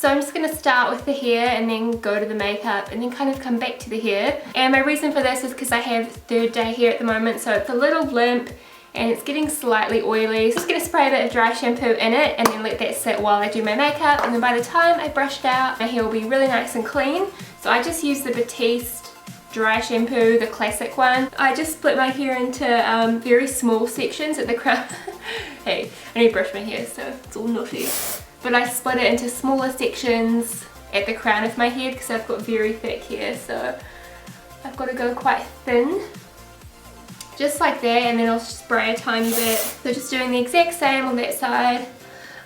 So I'm just going to start with the hair and then go to the makeup and then kind of come back to the hair. And my reason for this is because I have third day hair at the moment, so it's a little limp and it's getting slightly oily. So I'm just going to spray a bit of dry shampoo in it and then let that sit while I do my makeup, and then by the time I brush it out, my hair will be really nice and clean. So I just use the Batiste dry shampoo, the classic one. I just split my hair into very small sections at the crown. Hey, I need to brush my hair so it's all knotty. But I split it into smaller sections at the crown of my head because I've got very thick hair, so I've got to go quite thin. Just like that, and then I'll spray a tiny bit. So just doing the exact same on that side,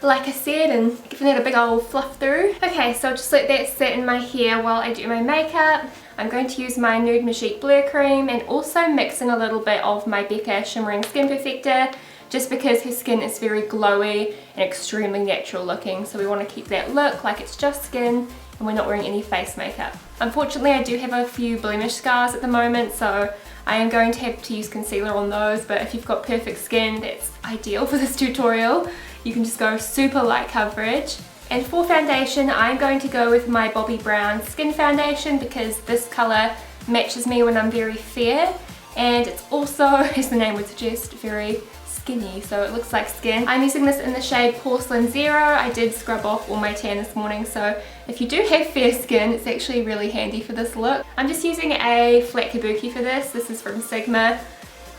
like I said, and giving it a big old fluff through. Okay, so I'll just let that sit in my hair while I do my makeup. I'm going to use my Nude Magique Blur Cream and also mix in a little bit of my Becca Shimmering Skin Perfector, just because her skin is very glowy and extremely natural looking, so we want to keep that look like it's just skin and we're not wearing any face makeup. Unfortunately, I do have a few blemish scars at the moment, so I am going to have to use concealer on those, but if you've got perfect skin, that's ideal for this tutorial. You can just go super light coverage. And for foundation, I'm going to go with my Bobbi Brown Skin Foundation because this colour matches me when I'm very fair, and it's also, as the name would suggest, very skinny, so it looks like skin. I'm using this in the shade Porcelain Zero. I did scrub off all my tan this morning, so if you do have fair skin, it's actually really handy for this look. I'm just using a flat kabuki for this. This is from Sigma,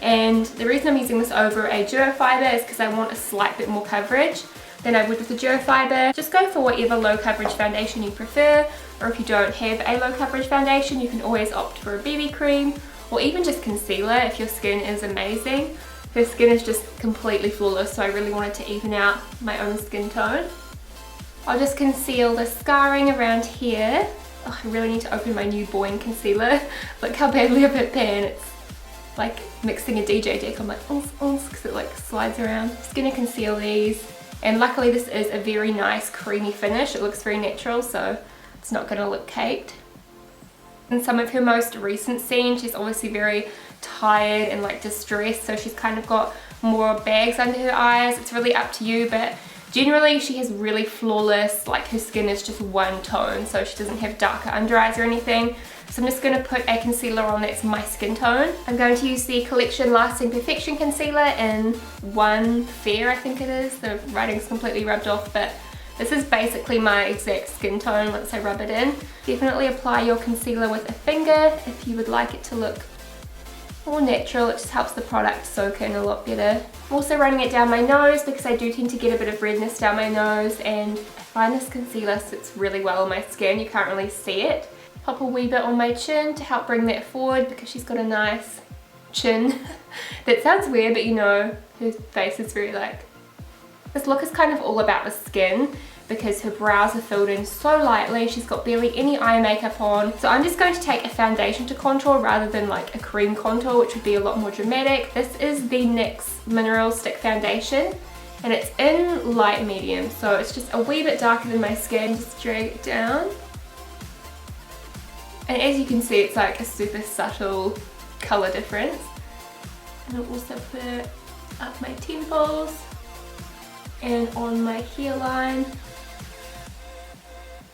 and the reason I'm using this over a duo fibre is because I want a slight bit more coverage than I would with the duo fibre. Just go for whatever low coverage foundation you prefer, or if you don't have a low coverage foundation, you can always opt for a BB cream or even just concealer if your skin is amazing. Her skin is just completely flawless, so I really wanted to even out my own skin tone. I'll just conceal the scarring around here. Oh, I really need to open my new Boing concealer. Look how badly I've hit pan. It's like mixing a DJ deck. I'm like, because it like slides around. Just gonna conceal these. And luckily this is a very nice creamy finish. It looks very natural, so it's not gonna look caked. In some of her most recent scenes, she's obviously very tired and like distressed, so she's kind of got more bags under her eyes. It's really up to you, but generally she has really flawless, like her skin is just one tone, so she doesn't have darker under eyes or anything. So I'm just going to put a concealer on that's my skin tone. I'm going to use the Collection Lasting Perfection Concealer in 1 Fair, I think it is. The writing's completely rubbed off, but this is basically my exact skin tone once I rub it in. Definitely apply your concealer with a finger if you would like it to look more natural. It just helps the product soak in a lot better. I'm also running it down my nose because I do tend to get a bit of redness down my nose, and I find this concealer sits really well on my skin. You can't really see it. Pop a wee bit on my chin to help bring that forward because she's got a nice chin. That sounds weird, but you know, her face is very like... This look is kind of all about the skin because her brows are filled in so lightly. She's got barely any eye makeup on. So I'm just going to take a foundation to contour rather than like a cream contour, which would be a lot more dramatic. This is the NYX Mineral Stick Foundation, and it's in light medium, so it's just a wee bit darker than my skin. Just drag it down. And as you can see, it's like a super subtle colour difference. And I'll also put it up my temples and on my hairline.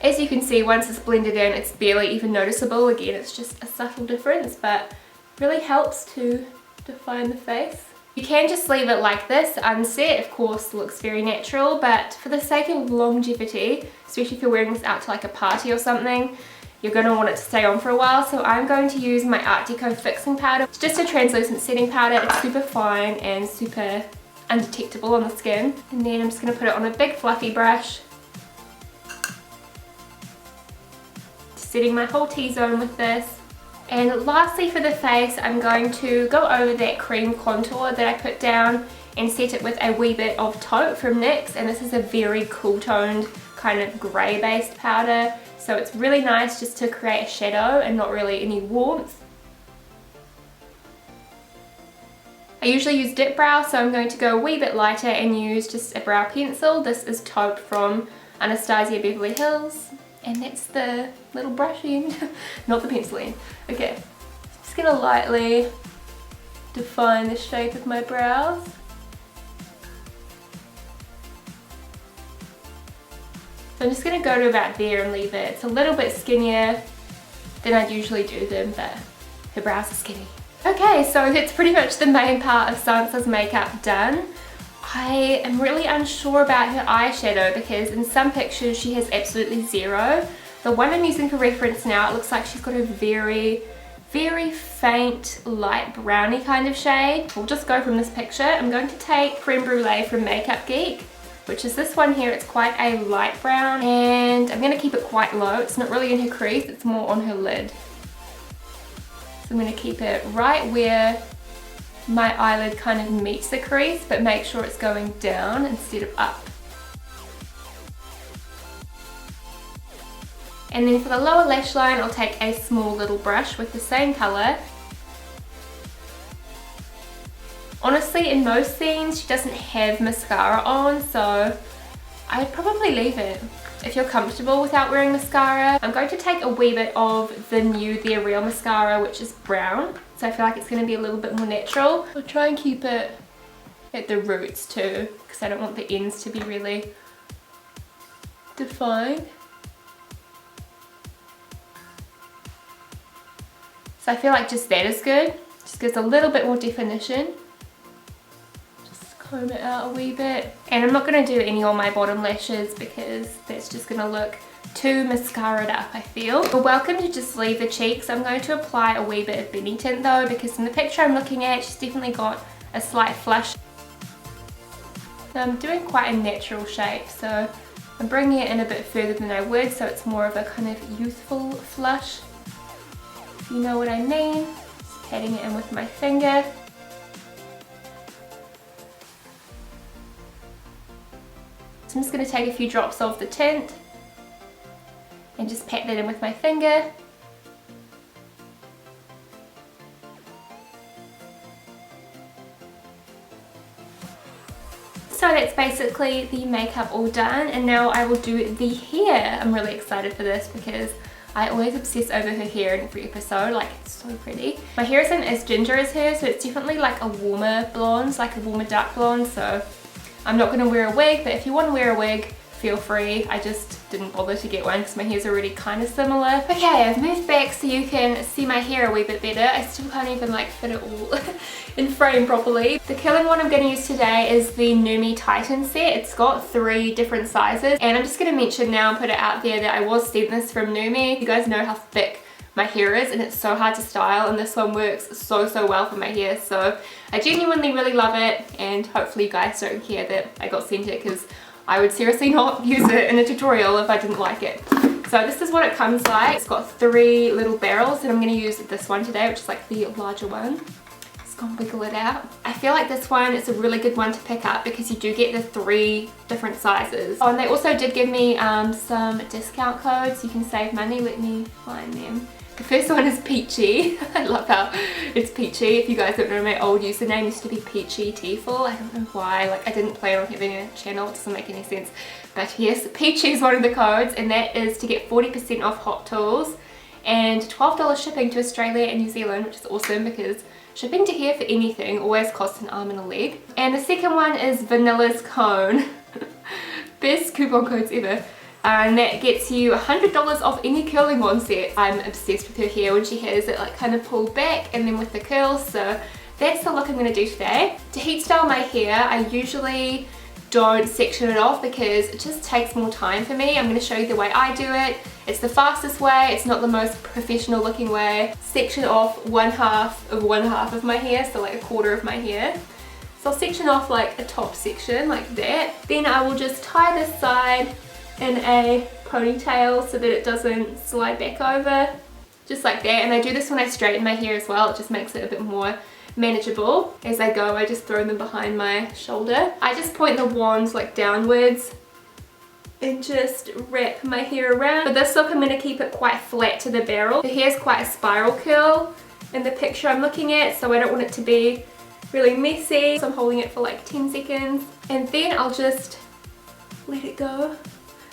As you can see, once it's blended in, it's barely even noticeable. Again, it's just a subtle difference, but really helps to define the face. You can just leave it like this, unset, of course, looks very natural, but for the sake of longevity, especially if you're wearing this out to like a party or something, you're going to want it to stay on for a while. So I'm going to use my Art Deco fixing powder. It's just a translucent setting powder. It's super fine and super undetectable on the skin. And then I'm just going to put it on a big fluffy brush. Setting my whole T-zone with this. And lastly for the face, I'm going to go over that cream contour that I put down and set it with a wee bit of taupe from NYX. And this is a very cool toned kind of grey based powder. So it's really nice just to create a shadow and not really any warmth. I usually use dip brow, so I'm going to go a wee bit lighter and use just a brow pencil. This is taupe from Anastasia Beverly Hills. And that's the little brush end, not the pencil end. Okay, just gonna lightly define the shape of my brows. So I'm just going to go to about there and leave it. It's a little bit skinnier than I'd usually do them, but her brows are skinny. Okay, so that's pretty much the main part of Sansa's makeup done. I am really unsure about her eyeshadow because in some pictures she has absolutely zero. The one I'm using for reference now, it looks like she's got a very faint light browny kind of shade. We'll just go from this picture. I'm going to take Creme Brulee from Makeup Geek, which is this one here. It's quite a light brown, and I'm going to keep it quite low. It's not really in her crease, it's more on her lid. So I'm going to keep it right where my eyelid kind of meets the crease, but make sure it's going down instead of up. And then for the lower lash line, I'll take a small little brush with the same colour. Honestly, in most scenes, she doesn't have mascara on, so I'd probably leave it if you're comfortable without wearing mascara. I'm going to take a wee bit of the new They're Real mascara, which is brown, so I feel like it's going to be a little bit more natural. I'll try and keep it at the roots too, because I don't want the ends to be really defined. So I feel like just that is good. Just gives a little bit more definition. Just comb it out a wee bit. And I'm not going to do any on my bottom lashes because that's just going to look too mascaraed up, I feel. You're welcome to just leave the cheeks. I'm going to apply a wee bit of Benny tint though, because in the picture I'm looking at, she's definitely got a slight flush. Now I'm doing quite a natural shape, so I'm bringing it in a bit further than I would, so it's more of a kind of youthful flush. You know what I mean? Just patting it in with my finger. So I'm just going to take a few drops of the tint and just pat that in with my finger. So that's basically the makeup all done, and now I will do the hair. I'm really excited for this because I always obsess over her hair in every episode, like it's so pretty. My hair isn't as ginger as her, so it's definitely like a warmer blonde, like a warmer dark blonde, so I'm not going to wear a wig, but if you want to wear a wig, feel free. I just didn't bother to get one because my hair's already kind of similar. Okay, I've moved back so you can see my hair a wee bit better. I still can't even like fit it all in frame properly. The curling one I'm going to use today is the Numi Titan set. It's got 3 different sizes, and I'm just going to mention now and put it out there that I was sent this from Numi. You guys know how thick my hair is and it's so hard to style, and this one works so well for my hair, so I genuinely really love it, and hopefully you guys don't care that I got sent it because I would seriously not use it in a tutorial if I didn't like it. So this is what it comes like. It's got 3 little barrels, and I'm going to use this one today, which is like the larger one. Just gonna wiggle it out. I feel like this one is a really good one to pick up because you do get the 3 different sizes. Oh, and they also did give me some discount codes. You can save money. Let me find them. The first one is Peachy. I love how it's Peachy. If you guys don't know, my old username used to be Peachy Teaful. I don't know why, like I didn't plan on having a channel, it doesn't make any sense. But yes, Peachy is one of the codes, and that is to get 40% off Hot Tools and $12 shipping to Australia and New Zealand, which is awesome because shipping to here for anything always costs an arm and a leg. And the second one is VANILLASCONE. Best coupon codes ever. And that gets you $100 off any curling wand set. I'm obsessed with her hair when she has it like kind of pulled back and then with the curls, so that's the look I'm going to do today. To heat style my hair, I usually don't section it off because it just takes more time for me. I'm going to show you the way I do it. It's the fastest way, it's not the most professional looking way. Section off 1/2 of my hair, so like 1/4 of my hair. So I'll section off like a top section like that. Then I will just tie this side in a ponytail so that it doesn't slide back over, just like that. And I do this when I straighten my hair as well. It just makes it a bit more manageable. As I go, I just throw them behind my shoulder. I just point the wands like downwards and just wrap my hair around. For this look, I'm going to keep it quite flat to the barrel. The hair's quite a spiral curl in the picture I'm looking at, so I don't want it to be really messy. So I'm holding it for like 10 seconds, and then I'll just let it go.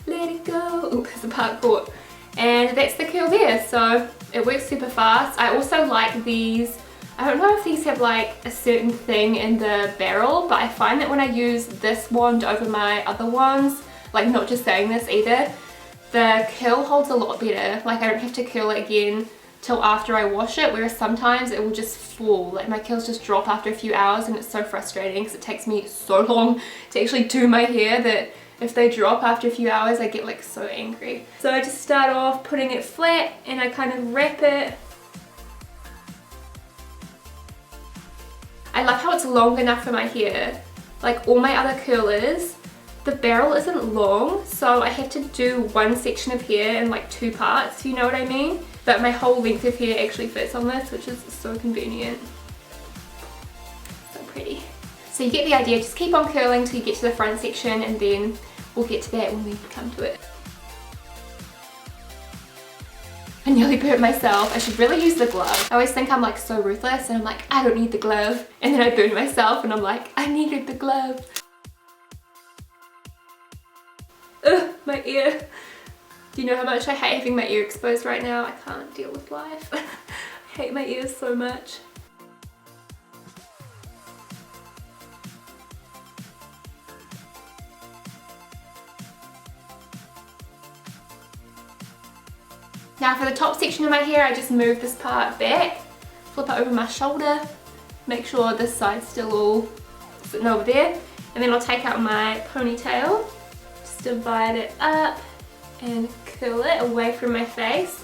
Let it go. Ooh, there's a part caught. And that's the curl there, so it works super fast. I also like these. I don't know if these have like a certain thing in the barrel, but I find that when I use this wand over my other wands, like not just saying this either, the curl holds a lot better. Like I don't have to curl it again till after I wash it, whereas sometimes it will just fall. Like my curls just drop after a few hours, and it's so frustrating because it takes me so long to actually do my hair that if they drop after a few hours I get like so angry. So I just start off putting it flat and I kind of wrap it. I love how it's long enough for my hair. Like all my other curlers, the barrel isn't long, so I have to do one section of hair in like 2 parts, you know what I mean? But my whole length of hair actually fits on this, which is so convenient. So pretty. So you get the idea, just keep on curling till you get to the front section, and then we'll get to that when we come to it. I nearly burnt myself. I should really use the glove. I always think I'm like so ruthless and I'm like, I don't need the glove. And then I burn myself and I'm like, I needed the glove. Ugh, my ear. Do you know how much I hate having my ear exposed right now? I can't deal with life. I hate my ears so much. Now for the top section of my hair, I just move this part back, flip it over my shoulder, make sure this side's still all sitting over there, and then I'll take out my ponytail, just divide it up and curl it away from my face.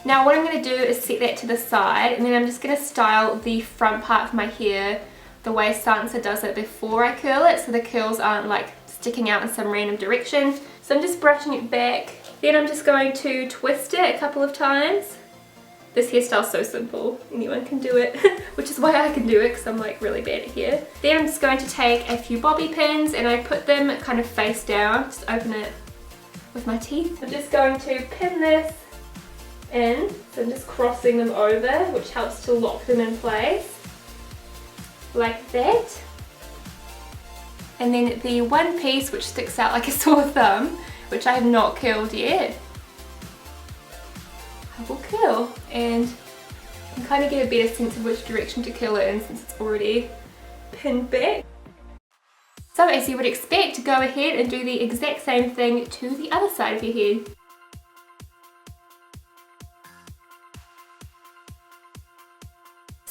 Now what I'm going to do is set that to the side, and then I'm just going to style the front part of my hair the way Sansa does it before I curl it, so the curls aren't like sticking out in some random direction. So I'm just brushing it back. Then I'm just going to twist it a couple of times. This hairstyle's so simple, anyone can do it, which is why I can do it because I'm like really bad at hair. Then I'm just going to take a few bobby pins and I put them kind of face down, just open it with my teeth. I'm just going to pin this in, so I'm just crossing them over, which helps to lock them in place, like that. And then the one piece which sticks out like a sore thumb, which I have not curled yet, I will curl, and I can kind of get a better sense of which direction to curl it in since it's already pinned back. So as you would expect, go ahead and do the exact same thing to the other side of your head.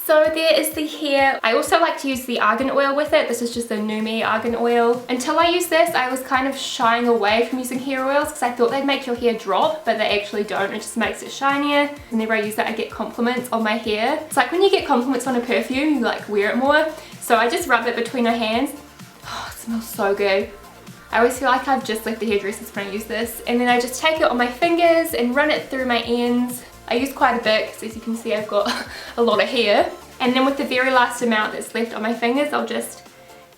So there is the hair. I also like to use the argan oil with it. This is just the Numi argan oil. Until I used this, I was kind of shying away from using hair oils because I thought they'd make your hair drop, but they actually don't. It just makes it shinier. Whenever I use it, I get compliments on my hair. It's like when you get compliments on a perfume, you like wear it more. So I just rub it between my hands. Oh, it smells so good. I always feel like I've just left the hairdressers when I use this. And then I just take it on my fingers and run it through my ends. I use quite a bit because as you can see I've got a lot of hair. And then with the very last amount that's left on my fingers, I'll just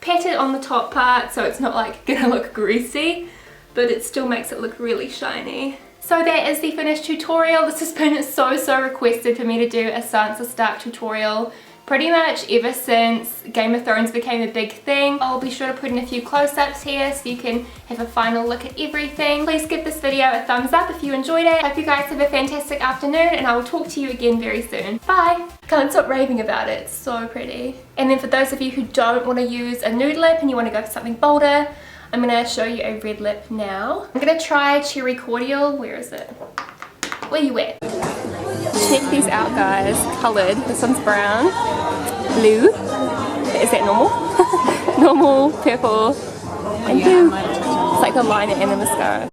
pat it on the top part so it's not like gonna look greasy, but it still makes it look really shiny. So that is the finished tutorial. This has been so requested for me to do a Sansa Stark tutorial pretty much ever since Game of Thrones became a big thing. I'll be sure to put in a few close-ups here so you can have a final look at everything. Please give this video a thumbs up if you enjoyed it. Hope you guys have a fantastic afternoon, and I will talk to you again very soon. Bye! Can't stop raving about it, it's so pretty. And then for those of you who don't want to use a nude lip and you want to go for something bolder, I'm going to show you a red lip now. I'm going to try Cherry Cordial. Where is it? Where you at? Check these out guys, coloured. This one's brown, blue, is that normal? Normal, purple, and blue. It's like the liner and the mascara.